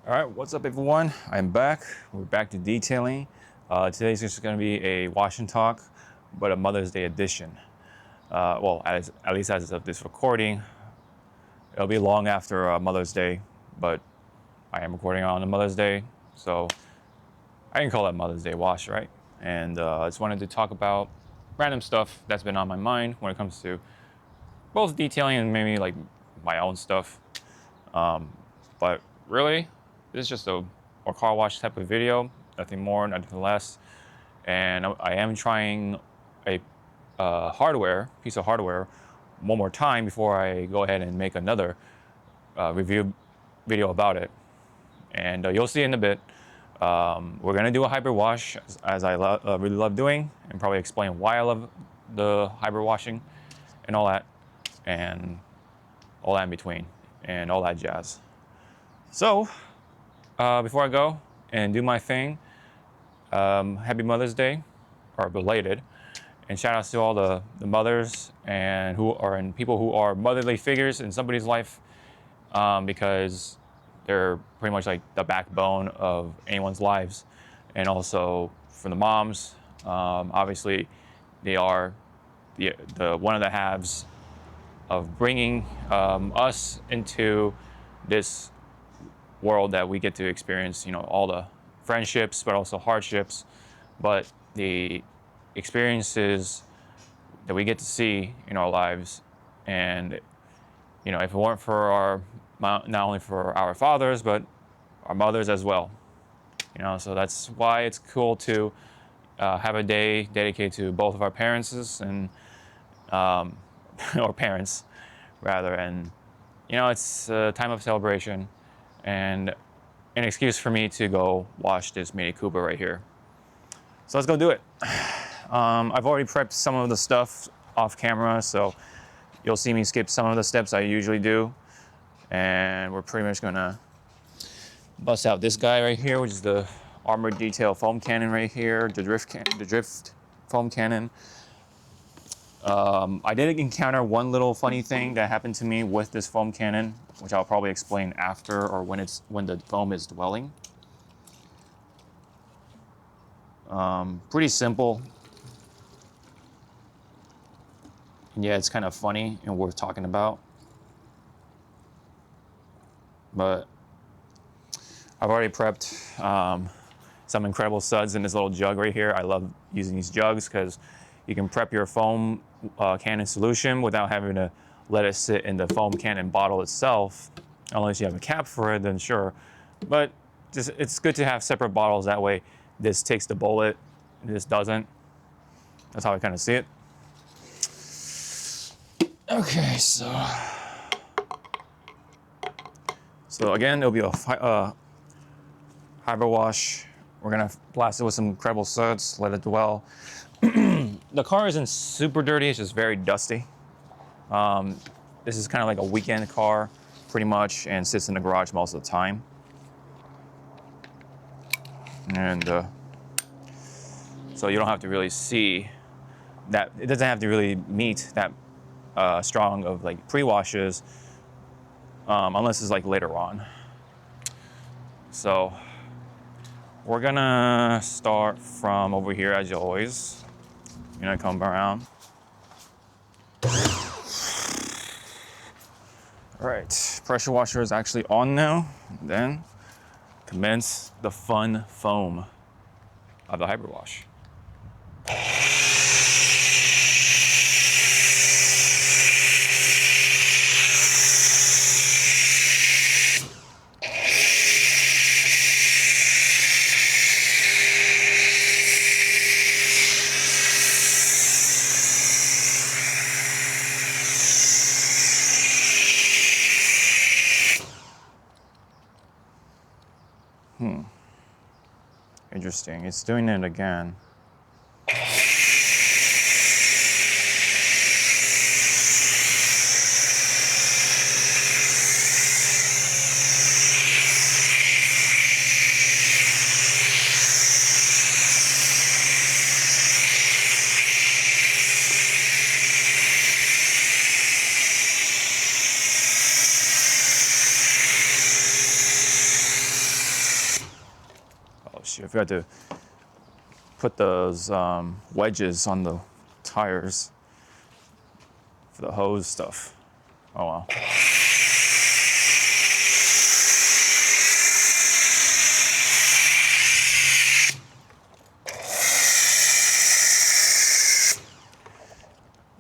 All right, what's up, everyone? I'm back. We're back to detailing. Today's just going to be a wash and talk, but a Mother's Day edition. Well, at least as of this recording, it'll be long after Mother's Day, but I am recording on a Mother's Day, so I can call that Mother's Day wash, right? And I just wanted to talk about random stuff that's been on my mind when it comes to both detailing and maybe like my own stuff. But really, this is just a car wash type of video, nothing more, nothing less. And I am trying a piece of hardware, one more time before I go ahead and make another review video about it. And you'll see in a bit. We're gonna do a hybrid wash, as I really love doing, and probably explain why I love the hybrid washing and all that in between, and all that jazz. So, before I go and do my thing, happy Mother's Day, or belated, and shout outs to all the mothers and people who are motherly figures in somebody's life, because they're pretty much like the backbone of anyone's lives. And also for the moms, obviously they are the one of the halves of bringing us into this world that we get to experience, all the friendships, but also hardships, but the experiences that we get to see in our lives. And, if it weren't for not only for our fathers, but our mothers as well, so that's why it's cool to have a day dedicated to both of our parents and, or parents rather. And, it's a time of celebration and an excuse for me to go wash this Mini Cooper right here. So let's go do it. I've already prepped some of the stuff off camera, so you'll see me skip some of the steps I usually do. And we're pretty much gonna bust out this guy right here, which is the armored detail foam cannon right here, the drift foam cannon. I did encounter one little funny thing that happened to me with this foam cannon, which I'll probably explain after, or when the foam is dwelling. Pretty simple. And yeah, it's kind of funny and worth talking about. But I've already prepped some incredible suds in this little jug right here. I love using these jugs because you can prep your foam cannon solution without having to let it sit in the foam cannon bottle itself. Unless you have a cap for it, then sure. But it's good to have separate bottles. That way this takes the bullet and this doesn't. That's how I kind of see it. Okay, so again, it'll be a hybrid wash. We're gonna blast it with some incredible suds, let it dwell. The car isn't super dirty, it's just very dusty. This is kind of like a weekend car, pretty much, and sits in the garage most of the time. And so you don't have to really see that, it doesn't have to really meet that strong of like pre-washes, unless it's like later on. So we're gonna start from over here as always. Come around. All right, pressure washer is actually on now. Then commence the fun foam of the hybrid wash. Interesting, it's doing it again. shit, I forgot to put those wedges on the tires for the hose stuff. Oh well.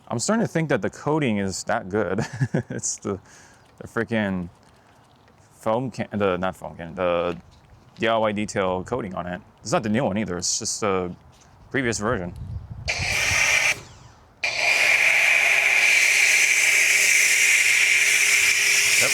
I'm starting to think that the coating is that good. It's the freaking foam can, not foam can, the DIY detail coating on it. It's not the new one either. It's just the previous version. Yep.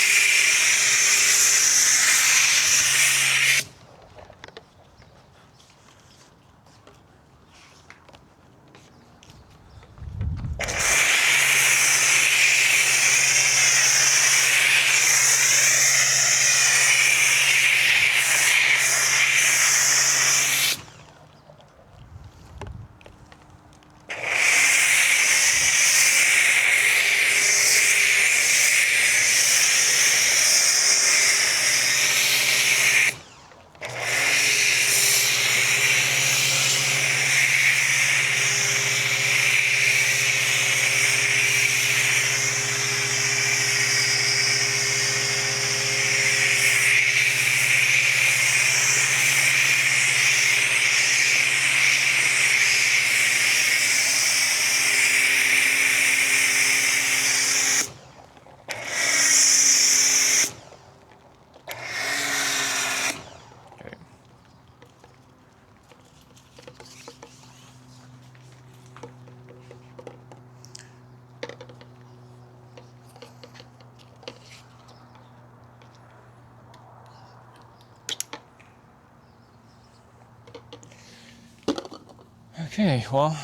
Okay, well,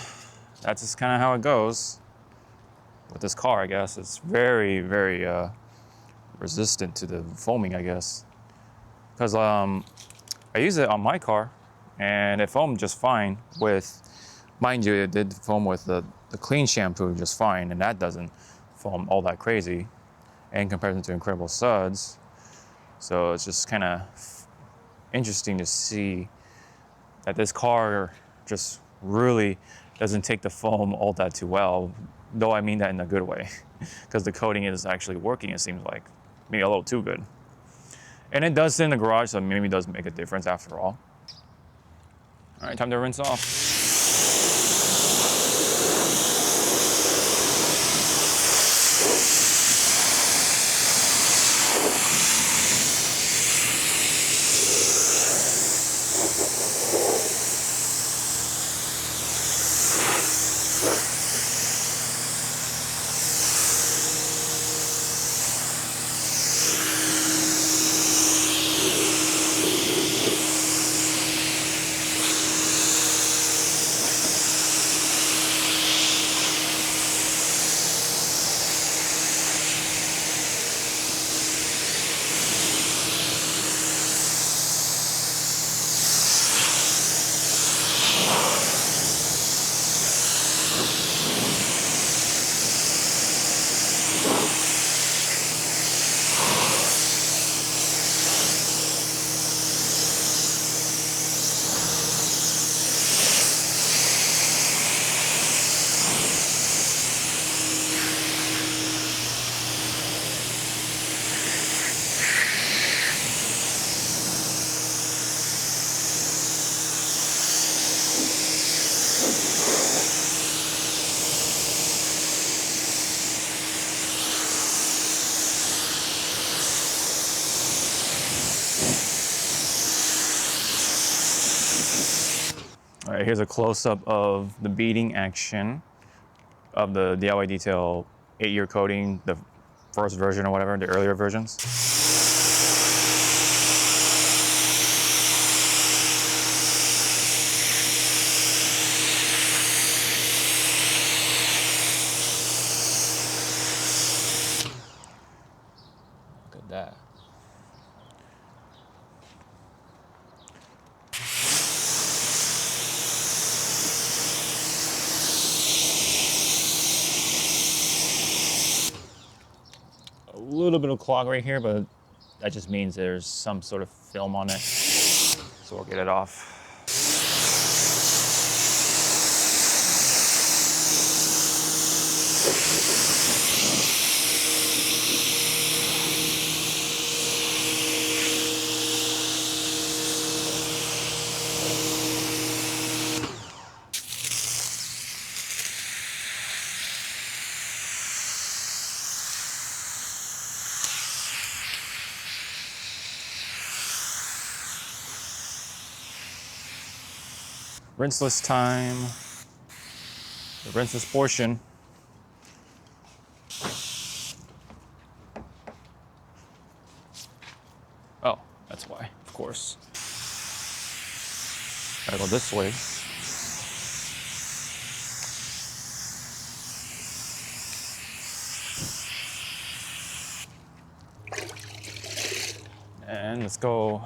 that's just kind of how it goes with this car, I guess. It's very, very resistant to the foaming, I guess. Because I use it on my car, and it foamed just fine with, mind you, it did foam with the clean shampoo just fine, and that doesn't foam all that crazy in comparison to Incredible Suds. So it's just kind of interesting to see that this car just really doesn't take the foam all that too well, though I mean that in a good way, because the coating is actually working, it seems like. Maybe a little too good. And it does sit in the garage, so maybe it does make a difference after all. All right, time to rinse off. All right, here's a close-up of the beading action of the DIY Detail 8-year coating, the first version or whatever, the earlier versions. Look at that. A little bit of clog right here, but that just means there's some sort of film on it. So we'll get it off. Rinseless time. The rinseless portion. Oh, that's why, of course. Gotta go this way. And let's go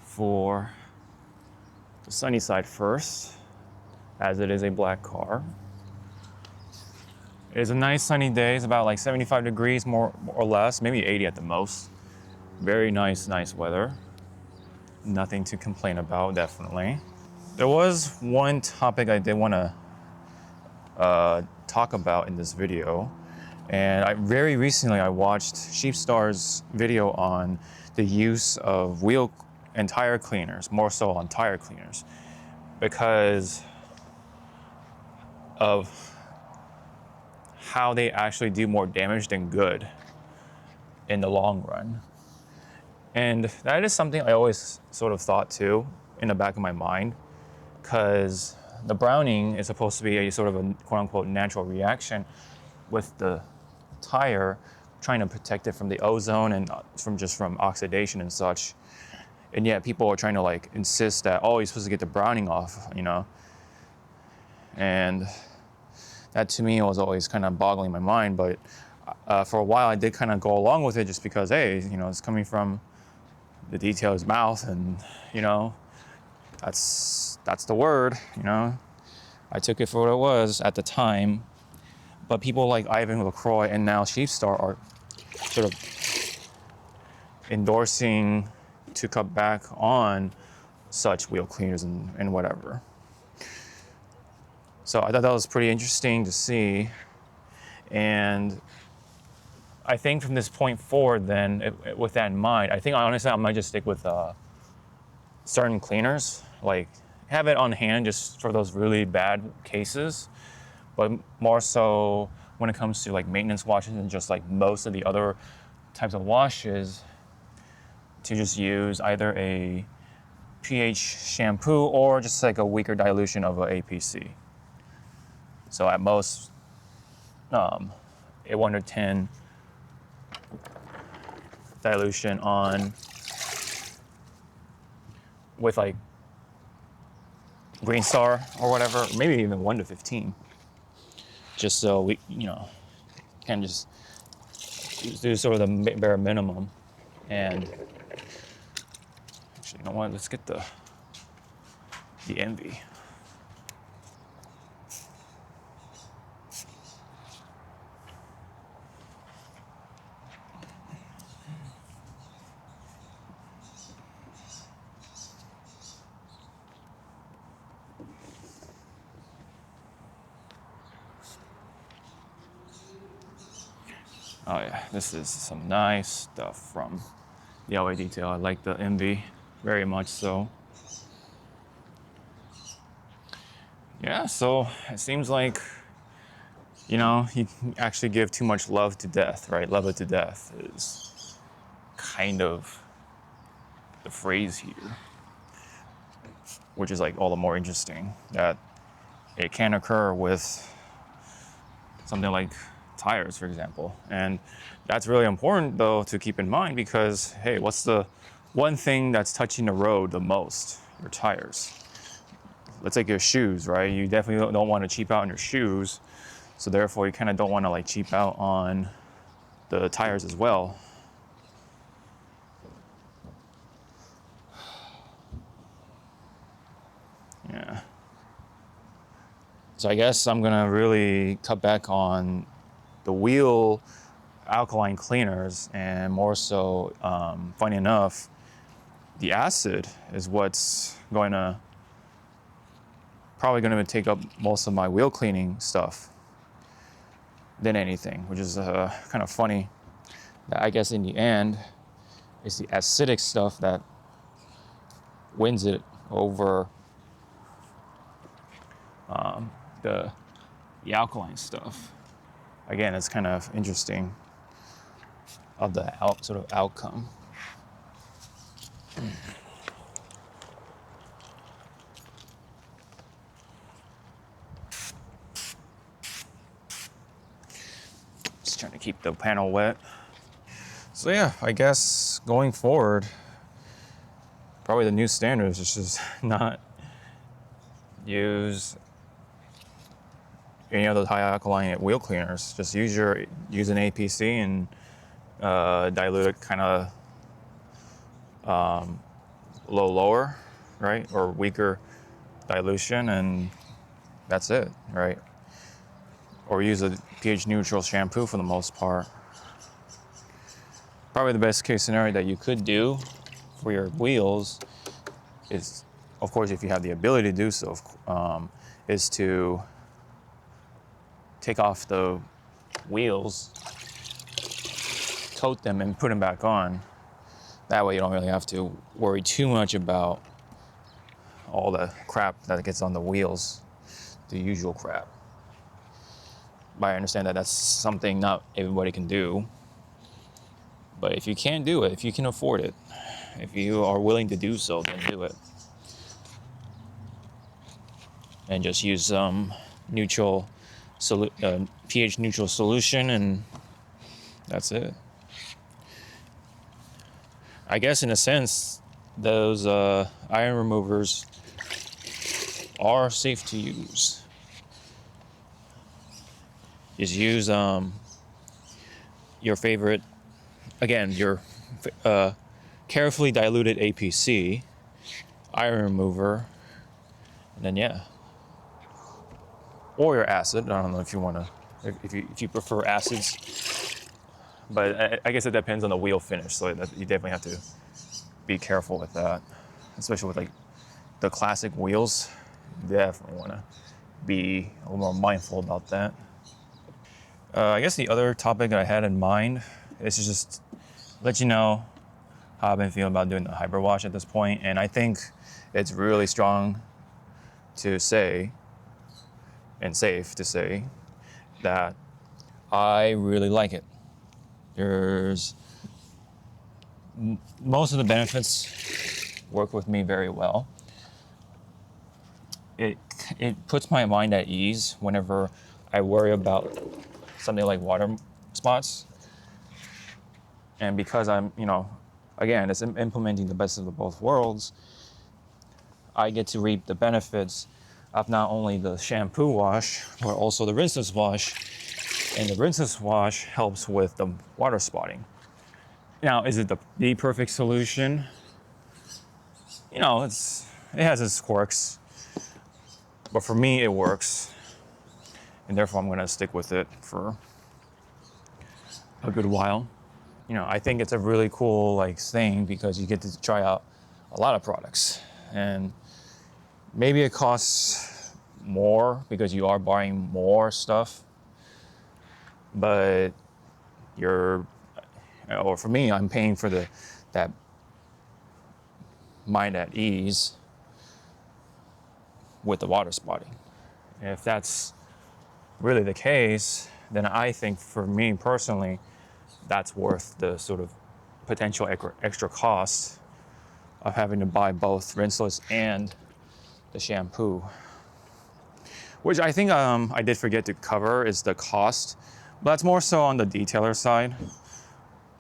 for the sunny side first, as it is a black car. It is a nice sunny day. It's about like 75 degrees more or less, maybe 80 at the most. Very nice weather. Nothing to complain about, definitely. There was one topic I did want to talk about in this video. And very recently I watched Sheepstar's video on the use of wheel and tire cleaners, more so on tire cleaners, because of how they actually do more damage than good in the long run. And that is something I always sort of thought too in the back of my mind, because the browning is supposed to be a sort of a quote unquote natural reaction with the tire, trying to protect it from the ozone and from oxidation and such. And yet people are trying to like insist that, oh, you're supposed to get the browning off, you know? And that to me was always kind of boggling my mind. But for a while I did kind of go along with it just because, hey, you know, it's coming from the detailer's mouth, and you know, that's the word, you know. I took it for what it was at the time. But people like Ivan LaCroix and now Sheepstar are sort of endorsing to cut back on such wheel cleaners and whatever. So I thought that was pretty interesting to see. And I think from this point forward then, with that in mind, I think honestly I might just stick with certain cleaners. Like have it on hand just for those really bad cases. But more so when it comes to like maintenance washes and just like most of the other types of washes, to just use either a pH shampoo or just like a weaker dilution of a APC. So at most, a 1/10 dilution on with like Green Star or whatever, maybe even 1/15. Just so we, you know, can just do sort of the bare minimum. And actually, you know what? Let's get the Envy. Oh yeah, this is some nice stuff from the LA Detail. I like the Envy very much so. Yeah, so it seems like, you know, you actually give too much love to death, right? Love it to death is kind of the phrase here, which is like all the more interesting that it can occur with something like tires, for example. And that's really important though to keep in mind, because hey, what's the one thing that's touching the road the most? Your tires. Let's take your shoes, right? You definitely don't want to cheap out on your shoes, so therefore you kind of don't want to like cheap out on the tires as well. Yeah. So I guess I'm gonna really cut back on the wheel alkaline cleaners, and more so, funny enough, the acid is what's probably going to take up most of my wheel cleaning stuff. than anything, which is kind of funny. That I guess in the end, it's the acidic stuff that wins it over the alkaline stuff. Again, it's kind of interesting of the sort of outcome. Just trying to keep the panel wet. So yeah, I guess going forward, probably the new standard is just not use any of those high alkaline wheel cleaners. Just use an APC and dilute it kind of lower, right? Or weaker dilution, and that's it, right? Or use a pH neutral shampoo for the most part. Probably the best case scenario that you could do for your wheels is, of course, if you have the ability to do so, is to take off the wheels, coat them, and put them back on. That way you don't really have to worry too much about all the crap that gets on the wheels, the usual crap. But I understand that that's something not everybody can do. But if you can do it, if you can afford it, if you are willing to do so, then do it. And just use pH neutral solution, and that's it. I guess in a sense, those iron removers are safe to use. Just use your favorite, again, your carefully diluted APC, iron remover, and then yeah. Or your acid. I don't know if you want to, if you prefer acids, but I guess it depends on the wheel finish. So that you definitely have to be careful with that, especially with like the classic wheels. You definitely want to be a little more mindful about that. I guess the other topic that I had in mind is to just let you know how I've been feeling about doing the hybrid wash at this point, and I think it's really strong to say, and safe to say, that I really like it. There's most of the benefits work with me very well. It puts my mind at ease whenever I worry about something like water spots. And because I'm, again, it's implementing the best of the both worlds, I get to reap the benefits of not only the shampoo wash, but also the rinseless wash. And the rinseless wash helps with the water spotting. Now, is it the perfect solution? It has its quirks, but for me, it works. And therefore, I'm going to stick with it for a good while. I think it's a really cool thing because you get to try out a lot of products, and maybe it costs more because you are buying more stuff, but or for me, I'm paying for that mind at ease with the water spotting. And if that's really the case, then I think for me personally, that's worth the sort of potential extra cost of having to buy both rinseless and the shampoo. Which I think I did forget to cover is the cost, but that's more so on the detailer side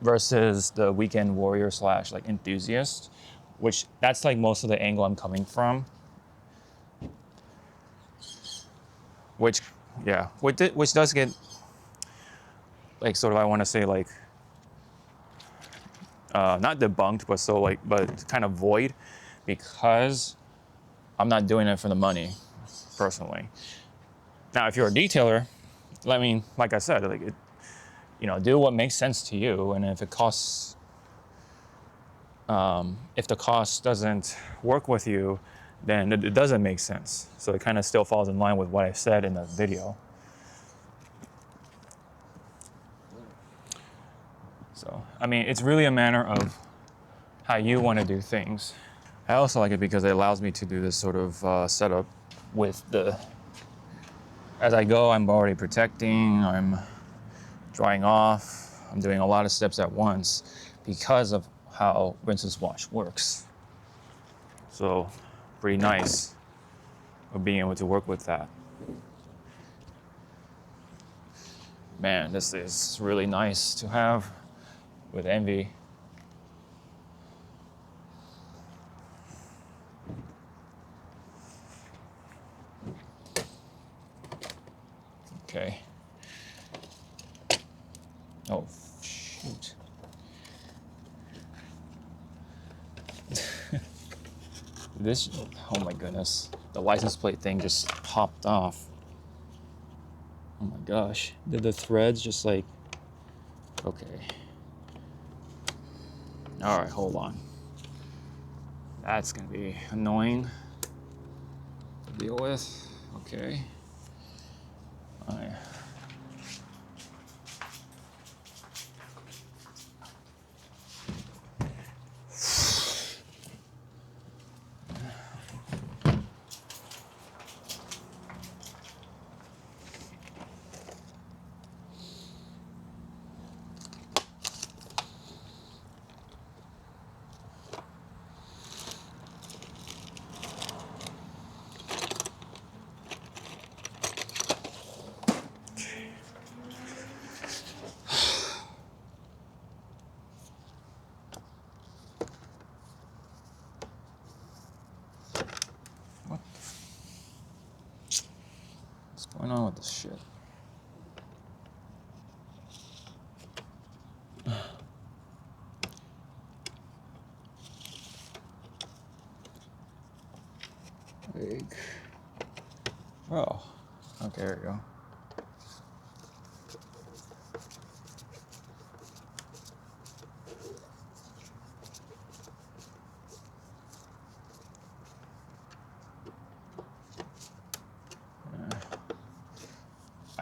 versus the weekend warrior / enthusiast, which that's most of the angle I'm coming from. Which does get I want to say not debunked, but kind of void, because I'm not doing it for the money, personally. Now, if you're a detailer, like I said, do what makes sense to you, and if it costs, if the cost doesn't work with you, then it doesn't make sense. So it kind of still falls in line with what I said in the video. I mean, it's really a matter of how you want to do things. I also like it because it allows me to do this sort of setup with the, as I go, I'm already protecting, I'm drying off, I'm doing a lot of steps at once because of how rinse and wash works. So pretty nice of being able to work with that. Man, this is really nice to have with Envy. Okay. Oh, shoot. This, oh my goodness. The license plate thing just popped off. Oh my gosh. Did the threads just like, okay. All right, hold on. That's gonna be annoying to deal with. Okay. All right. What's going on with this shit? Like, oh, okay, there we go.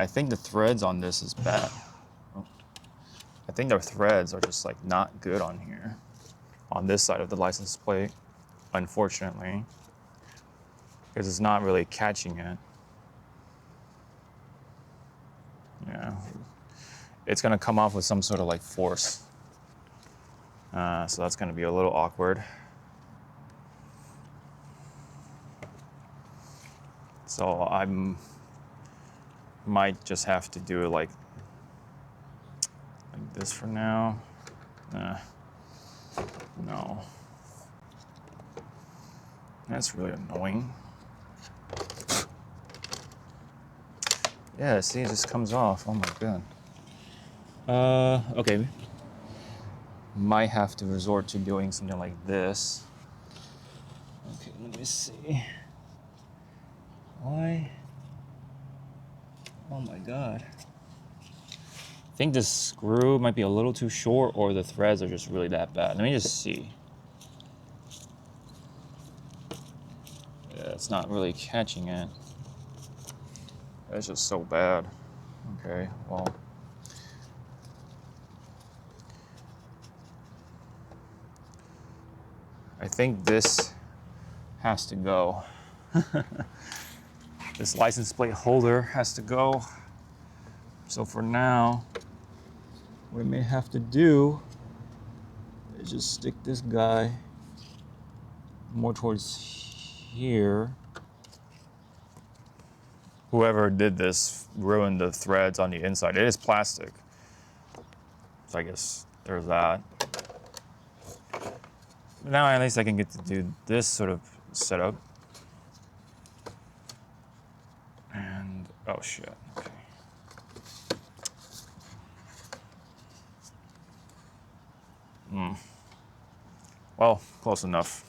I think the threads on this is bad. I think the threads are just like not good on here, on this side of the license plate, unfortunately, because it's not really catching it. Yeah, it's gonna come off with some sort of like force. So that's gonna be a little awkward. So I might just have to do it like this for now. No. That's really annoying. Yeah, see, it just comes off. Oh my god. Okay. Might have to resort to doing something like this. Okay, let me see. Why? Oh my god. I think this screw might be a little too short or the threads are just really that bad. Let me just see. Yeah, it's not really catching it. It's just so bad. Okay, well. I think this has to go. This license plate holder has to go. So for now, what I may have to do is just stick this guy more towards here. Whoever did this ruined the threads on the inside. It is plastic. So I guess there's that. Now at least I can get to do this sort of setup. And, oh shit, okay. Well, close enough.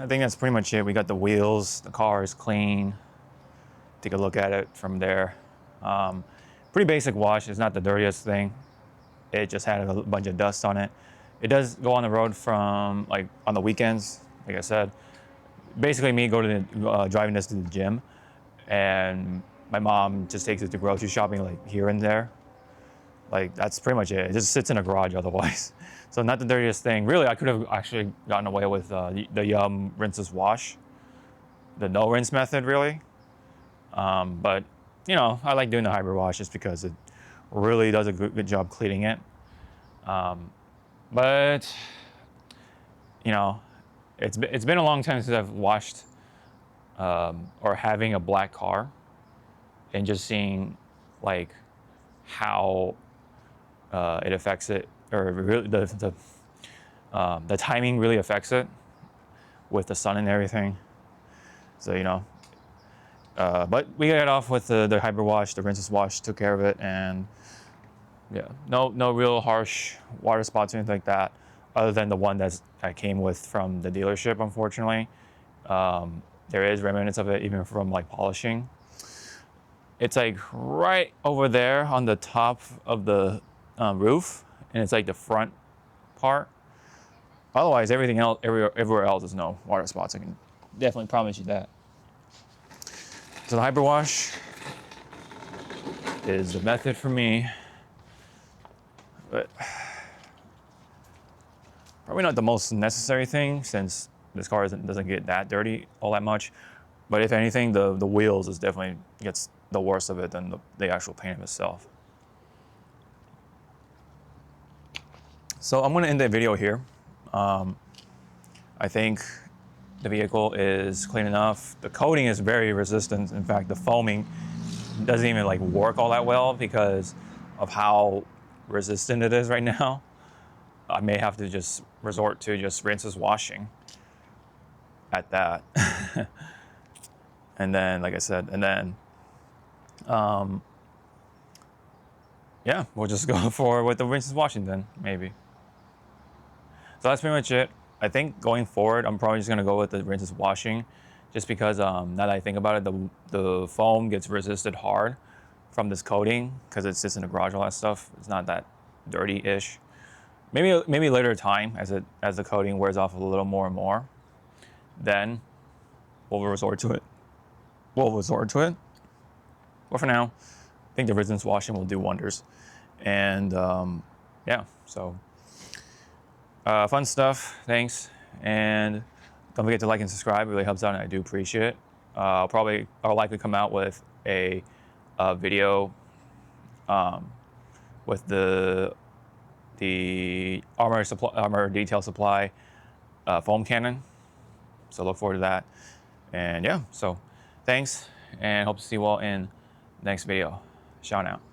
I think that's pretty much it. We got the wheels, the car is clean. Take a look at it from there. Pretty basic wash. It's not the dirtiest thing. It just had a bunch of dust on it. It does go on the road from like on the weekends, like I said. Basically me go to the, driving this to the gym, and my mom just takes it to grocery shopping like here and there. Like that's pretty much it. It just sits in a garage otherwise. So not the dirtiest thing. Really, I could have actually gotten away with the rinseless wash, the no rinse method really. But you know, I like doing the hybrid wash just because it really does a good job cleaning it. But you know, it's been a long time since I've washed or having a black car, and just seeing like how it affects it, or really the timing really affects it with the sun and everything. So you know, but we got it off with the hybrid wash, the rinseless wash took care of it, and yeah, no real harsh water spots or anything like that, other than the one that came with from the dealership. Unfortunately, there is remnants of it even from like polishing. It's like right over there on the top of the roof, and it's like the front part. Otherwise, everything else, everywhere else is no water spots. I can definitely promise you that. So the hybrid wash is the method for me, but probably not the most necessary thing since this car doesn't get that dirty all that much. But if anything, the wheels is definitely gets the worst of it than the actual paint of itself. So I'm going to end the video here. I think the vehicle is clean enough. The coating is very resistant. In fact, the foaming doesn't even like work all that well because of how resistant it is right now. I may have to just resort to just rinseless washing at that. And then, like I said, and then, yeah, we'll just go forward with the rinseless washing then, maybe. So that's pretty much it. I think going forward, I'm probably just gonna go with the rinseless washing, just because now that I think about it, the foam gets resisted hard from this coating because it sits in the garage, all that stuff. It's not that dirty-ish. Maybe later time as the coating wears off a little more and more, then we'll resort to it. But for now, I think the rinseless washing will do wonders. And yeah, so fun stuff. Thanks, and don't forget to like and subscribe. It really helps out, and I do appreciate it. I'll likely come out with a video with the armor detail supply foam cannon. So look forward to that. And yeah, so thanks, and hope to see you all in the next video. Shout out.